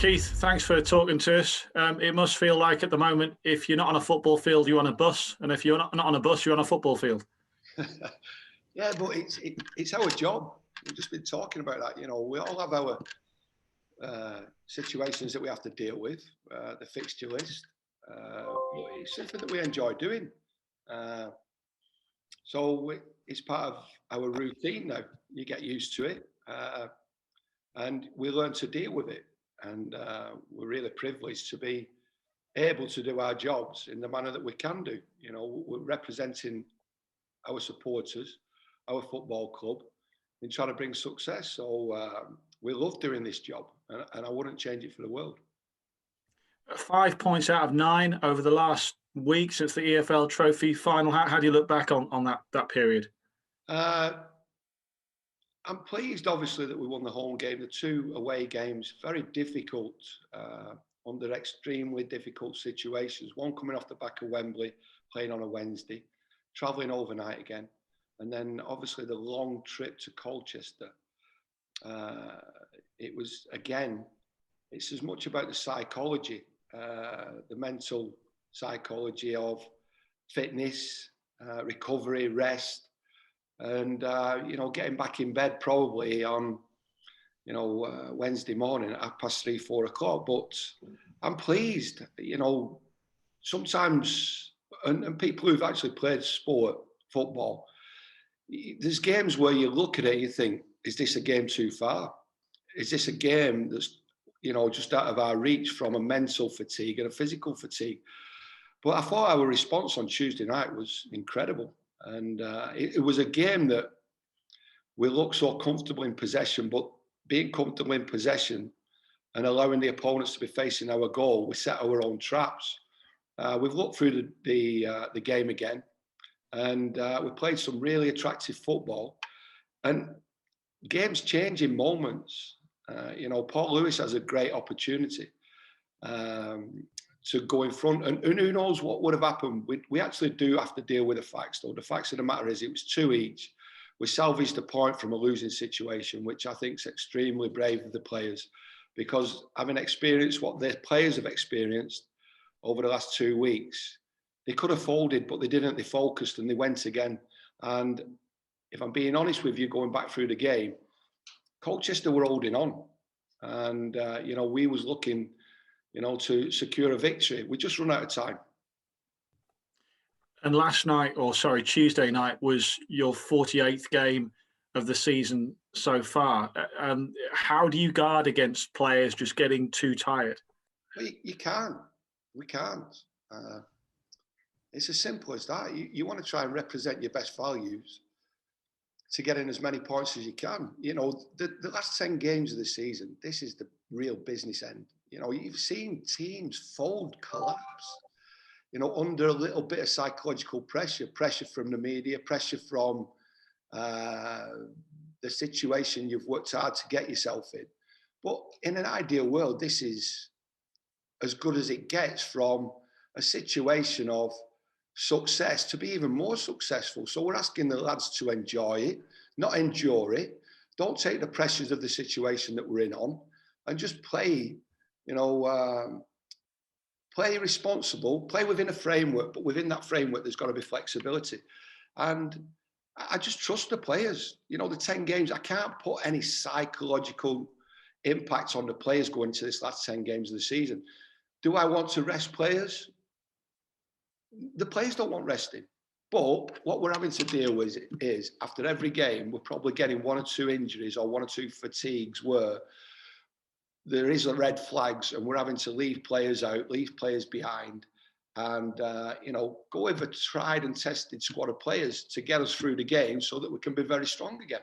Keith, thanks for talking to us. It must feel like at the moment, if you're not on a football field, you're on a bus. And if you're not on a bus, you're on a football field. Yeah, but it's our job. We've just been talking about that. You know, we all have our situations that we have to deal with, the fixture list. It's something that we enjoy doing. So it's part of our routine now. You get used to it. And we learn to deal with it. And we're really privileged to be able to do our jobs in the manner that we can do. You know, we're representing our supporters, our football club, in trying to bring success. So we love doing this job, and I wouldn't change it for the world. 5 points out of 9 over the last week since the EFL Trophy final. How do you look back on that period? I'm pleased, obviously, that we won the home game. The 2 away games, very difficult, under extremely difficult situations. One coming off the back of Wembley, playing on a Wednesday, travelling overnight again. And then, obviously, the long trip to Colchester. It was, again, it's as much about the psychology, the mental psychology of fitness, recovery, rest. And, you know, getting back in bed probably on, you know, Wednesday morning at 3:30, 4 o'clock. But I'm pleased, you know, sometimes, and people who've actually played sport, football, there's games where you look at it and you think, is this a game too far? Is this a game that's, you know, just out of our reach from a mental fatigue and a physical fatigue? But I thought our response on Tuesday night was incredible. And it was a game that we looked so comfortable in possession, but being comfortable in possession and allowing the opponents to be facing our goal, we set our own traps. We've looked through the game again, and we played some really attractive football. And games change in moments. You know, Paul Lewis has a great opportunity to go in front, and who knows what would have happened. We actually do have to deal with the facts, though. The facts of the matter is it was 2 each. We salvaged a point from a losing situation, which I think is extremely brave of the players, because having experienced what the players have experienced over the last 2 weeks, they could have folded, but they didn't. They focused and they went again. And if I'm being honest with you, going back through the game, Colchester were holding on. And, you know, we was looking, you know, to secure a victory. We just run out of time. And Tuesday night was your 48th game of the season so far. How do you guard against players just getting too tired? Well, you can't. We can't. It's as simple as that. You want to try and represent your best values to get in as many points as you can. You know, the last 10 games of the season, this is the real business end. You know, you've seen teams fold, collapse, you know, under a little bit of psychological pressure from the media, pressure from the situation you've worked hard to get yourself in. But in an ideal world, this is as good as it gets from a situation of success to be even more successful. So we're asking the lads to enjoy it, not endure it. Don't take the pressures of the situation that we're in on, and just play, you know, play responsible, play within a framework, but within that framework, there's got to be flexibility. And I just trust the players. You know, the 10 games, I can't put any psychological impact on the players going into this last 10 games of the season. Do I want to rest players? The players don't want resting. But what we're having to deal with is after every game, we're probably getting 1 or 2 injuries or 1 or 2 fatigues where there is a red flags, and we're having to leave players out, leave players behind, and you know, go with a tried and tested squad of players to get us through the game so that we can be very strong again.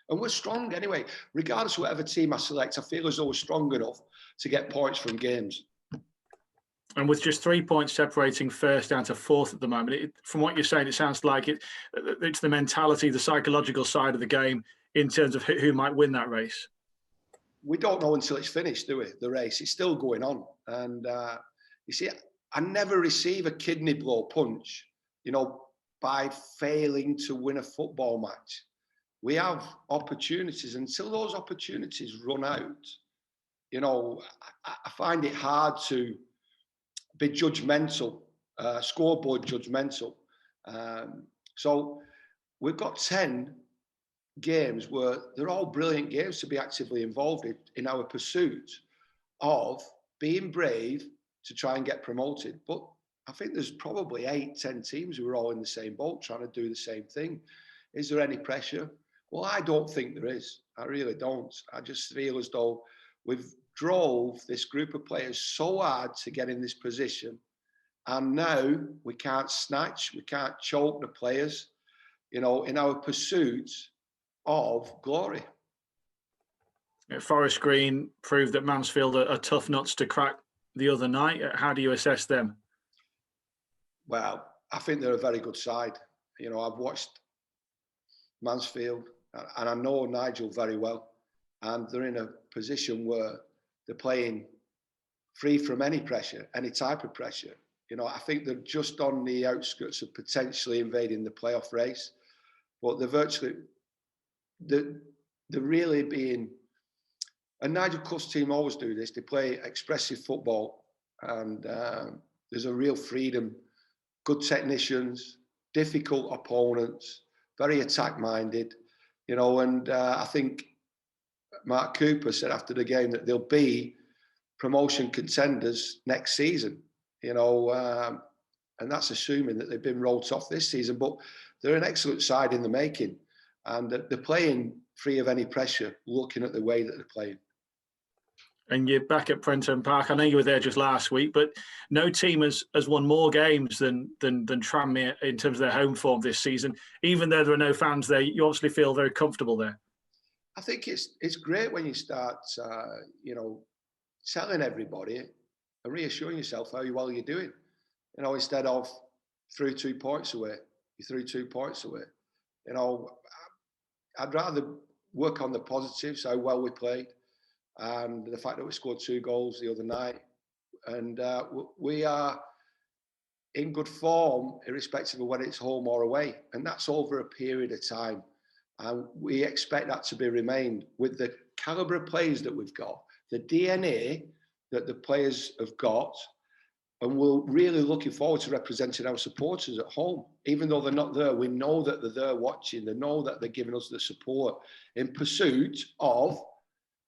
And we're strong anyway. Regardless of whatever team I select, I feel as though we're strong enough to get points from games. And with just 3 points separating first down to fourth at the moment, from what you're saying, it sounds like it's the mentality, the psychological side of the game in terms of who might win that race. We don't know until it's finished, do we? The race, it's still going on. And you see, I never receive a kidney blow punch, you know, by failing to win a football match. We have opportunities. Until those opportunities run out, you know, I find it hard to be judgmental, scoreboard judgmental. So we've got 10 games where they're all brilliant games to be actively involved in our pursuit of being brave to try and get promoted. But I think there's probably 8-10 teams who are all in the same boat trying to do the same thing. Is there any pressure? Well, I don't think there is. I really don't. I just feel as though we've drove this group of players so hard to get in this position, and now we can't snatch, we can't choke the players, you know, in our pursuit of glory. Forest Green proved that Mansfield are tough nuts to crack the other night. How do you assess them? Well, I think they're a very good side. You know, I've watched Mansfield and I know Nigel very well, and they're in a position where they're playing free from any pressure, any type of pressure. You know, I think they're just on the outskirts of potentially invading the playoff race, but they're really being, and Nigel Clough's team always do this, they play expressive football, and there's a real freedom, good technicians, difficult opponents, very attack-minded, you know, and I think Mark Cooper said after the game that they'll be promotion contenders next season, you know, and that's assuming that they've been wrote off this season, but they're an excellent side in the making, and they're playing free of any pressure, looking at the way that they're playing. And you're back at Prenton Park. I know you were there just last week, but no team has won more games than Tranmere in terms of their home form this season. Even though there are no fans there, you obviously feel very comfortable there. I think it's great when you start, you know, telling everybody and reassuring yourself how well you're doing. You know, instead of threw 2 points away, you threw 2 points away. You know, I'd rather work on the positives, how well we played, and the fact that we scored 2 goals the other night. And we are in good form, irrespective of whether it's home or away. And that's over a period of time. And we expect that to be remained with the calibre of players that we've got, the DNA that the players have got. And we're really looking forward to representing our supporters at home. Even though they're not there, we know that they're there watching. They know that they're giving us the support in pursuit of,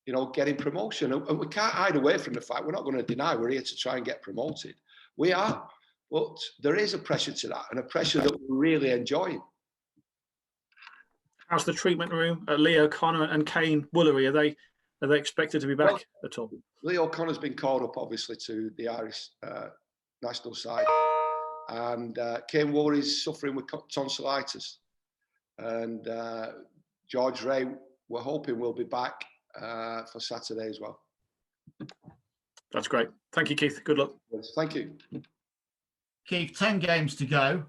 you know, getting promotion. And we can't hide away from the fact, we're not going to deny we're here to try and get promoted. We are. But there is a pressure to that, and a pressure that we're really enjoying. How's the treatment room? Leo O'Connor and Kane Woolery, are they expected to be back at all? Leo O'Connor's been called up, obviously, to the Irish national side, and Kane Woolery's suffering with tonsillitis, and George Ray, we're hoping, will be back for Saturday as well. That's great. Thank you, Keith. Good luck. Yes, thank you. Keith, 10 games to go.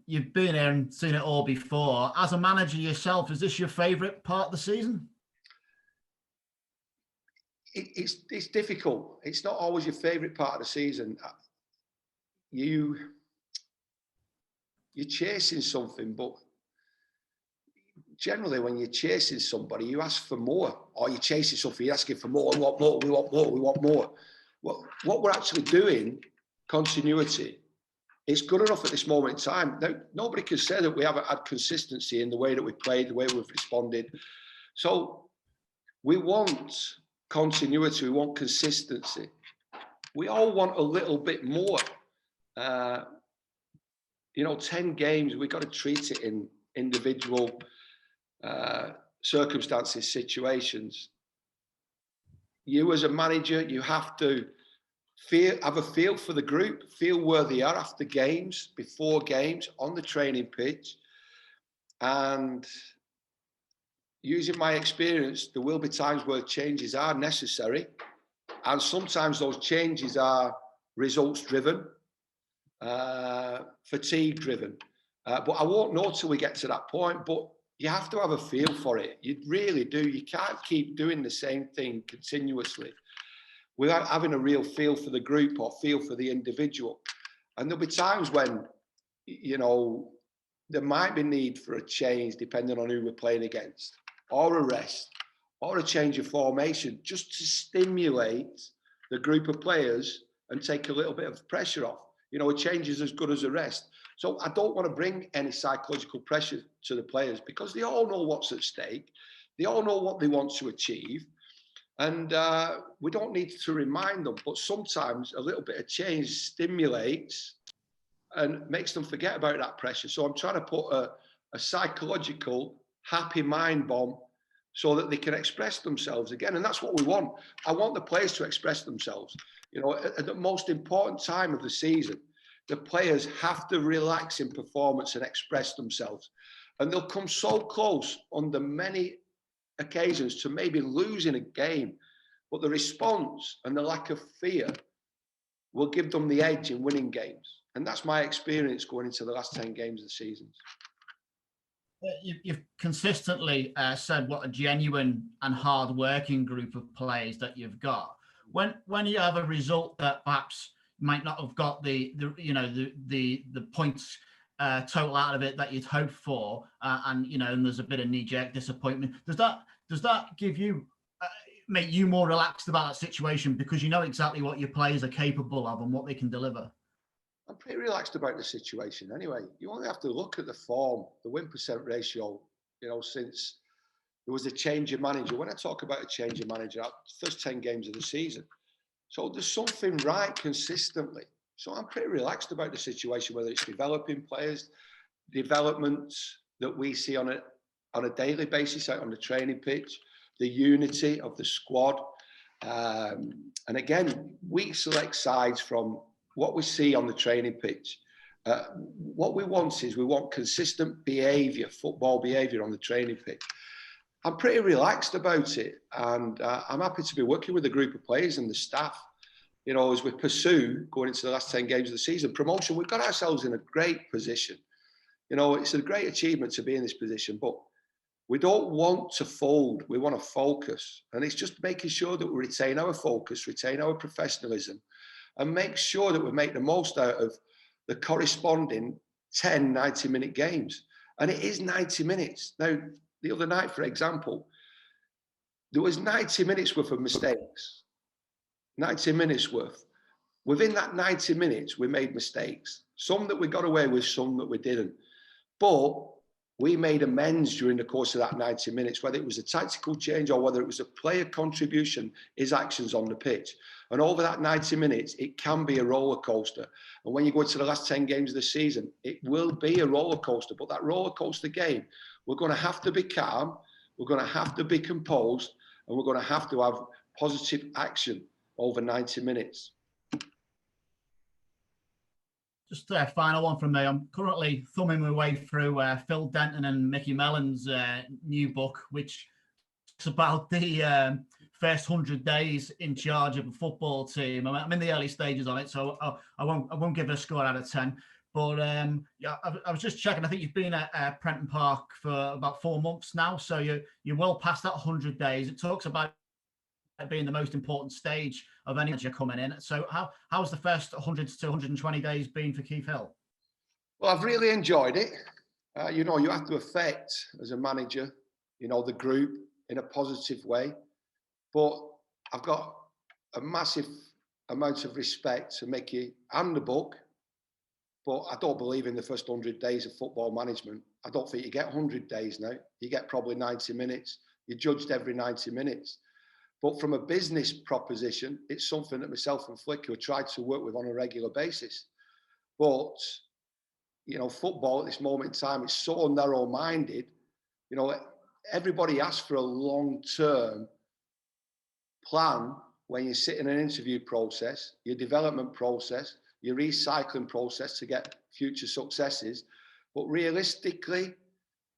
You've been here and seen it all before. As a manager yourself, is this your favourite part of the season? It's difficult. It's not always your favourite part of the season. You're chasing something, but generally when you're chasing somebody, you ask for more, or you're chasing something, you're asking for more, we want more, we want more, we want more. What we're actually doing, continuity, it's good enough at this moment in time. Now, nobody can say that we haven't had consistency in the way that we played, the way we've responded. So we want continuity, we want consistency. We all want a little bit more. You know, 10 games, we've got to treat it in individual circumstances, situations. You as a manager, you have to have a feel for the group, feel where they are after games, before games, on the training pitch. And using my experience, there will be times where changes are necessary. And sometimes those changes are results driven, fatigue driven. But I won't know till we get to that point, but you have to have a feel for it. You really do. You can't keep doing the same thing continuously without having a real feel for the group or feel for the individual. And there'll be times when, you know, there might be need for a change depending on who we're playing against, or a rest, or a change of formation, just to stimulate the group of players and take a little bit of pressure off. You know, a change is as good as a rest. So I don't want to bring any psychological pressure to the players, because they all know what's at stake. They all know what they want to achieve. And we don't need to remind them, but sometimes a little bit of change stimulates and makes them forget about that pressure. So I'm trying to put a psychological happy mind bomb so that they can express themselves again. And that's what we want. I want the players to express themselves. You know, at the most important time of the season, the players have to relax in performance and express themselves. And they'll come so close under many occasions to maybe losing a game, but the response and the lack of fear will give them the edge in winning games. And that's my experience going into the last 10 games of the season. You've consistently said what a genuine and hard-working group of players that you've got. When you have a result that perhaps might not have got the points total out of it that you'd hoped for, and there's a bit of knee-jerk disappointment, does that give you make you more relaxed about that situation, because you know exactly what your players are capable of and what they can deliver? I'm pretty relaxed about the situation anyway. You only have to look at the form, the win percent ratio, since there was a change of manager. When I talk about a change of manager, first 10 games of the season. So there's something right consistently. So I'm pretty relaxed about the situation, whether it's developing players, developments that we see on a daily basis out on the training pitch, the unity of the squad. And again, we select sides from what we see on the training pitch. What we want is we want consistent behaviour, football behaviour on the training pitch. I'm pretty relaxed about it, and I'm happy to be working with a group of players and the staff. As we pursue going into the last 10 games of the season, promotion, we've got ourselves in a great position. It's a great achievement to be in this position, but we don't want to fold. We want to focus, and it's just making sure that we retain our focus, retain our professionalism, and make sure that we make the most out of the corresponding 10 90-minute games. And it is 90 minutes. Now, the other night, for example, there was 90 minutes worth of mistakes. 90 minutes worth. Within that 90 minutes, we made mistakes. Some that we got away with, some that we didn't. But we made amends during the course of that 90 minutes, whether it was a tactical change or whether it was a player contribution, his actions on the pitch. And over that 90 minutes, it can be a roller coaster. And when you go into the last 10 games of the season, it will be a roller coaster. But that roller coaster game, we're going to have to be calm, we're going to have to be composed, and we're going to have to have positive action over 90 minutes. Just a final one from me. I'm currently thumbing my way through Phil Denton and Mickey Mellon's new book, which is about the first 100 days in charge of a football team. I'm in the early stages on it, so I won't give it a score out of 10. But yeah, I was just checking. I think you've been at Prenton Park for about 4 months now, so you're well past that 100 days. It talks about being the most important stage of any manager coming in. So how's the first 100 to 120 days been for Keith Hill? Well, I've really enjoyed it. You have to affect, as a manager, the group in a positive way. But I've got a massive amount of respect to Mickey and the book. But I don't believe in the first 100 days of football management. I don't think you get 100 days now. You get probably 90 minutes. You're judged every 90 minutes. But from a business proposition, it's something that myself and Flick have tried to work with on a regular basis. But, football at this moment in time is so narrow-minded. Everybody asks for a long-term plan when you sit in an interview process, your development process, your recycling process to get future successes. But realistically,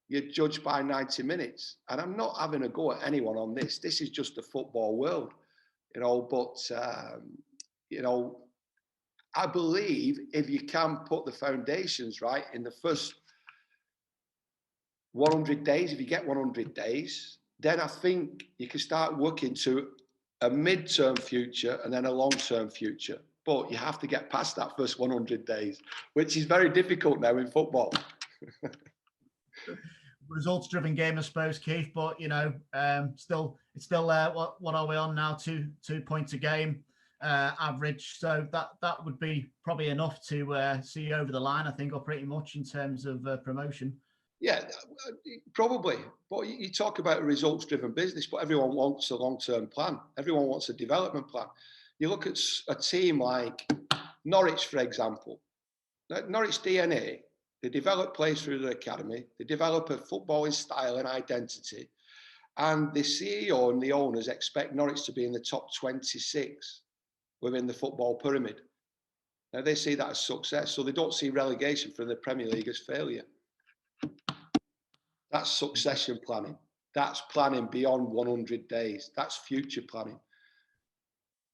you're judged by 90 minutes. And I'm not having a go at anyone on this. This is just the football world, but, I believe if you can put the foundations right in the first 100 days, if you get 100 days, then I think you can start working to a mid-term future and then a long-term future. But you have to get past that first 100 days, which is very difficult now in football. results-driven game, I suppose, Keith. But you know, still, it's still what are we on now? Two points a game average. So that would be probably enough to see you over the line, I think, or pretty much in terms of promotion. Yeah, probably. But you talk about a results-driven business, but everyone wants a long-term plan. Everyone wants a development plan. You look at a team like Norwich, for example. Norwich DNA, they develop players through their academy. They develop a footballing style and identity. And the CEO and the owners expect Norwich to be in the top 26 within the football pyramid. Now, they see that as success, so they don't see relegation from the Premier League as failure. That's succession planning. That's planning beyond 100 days. That's future planning.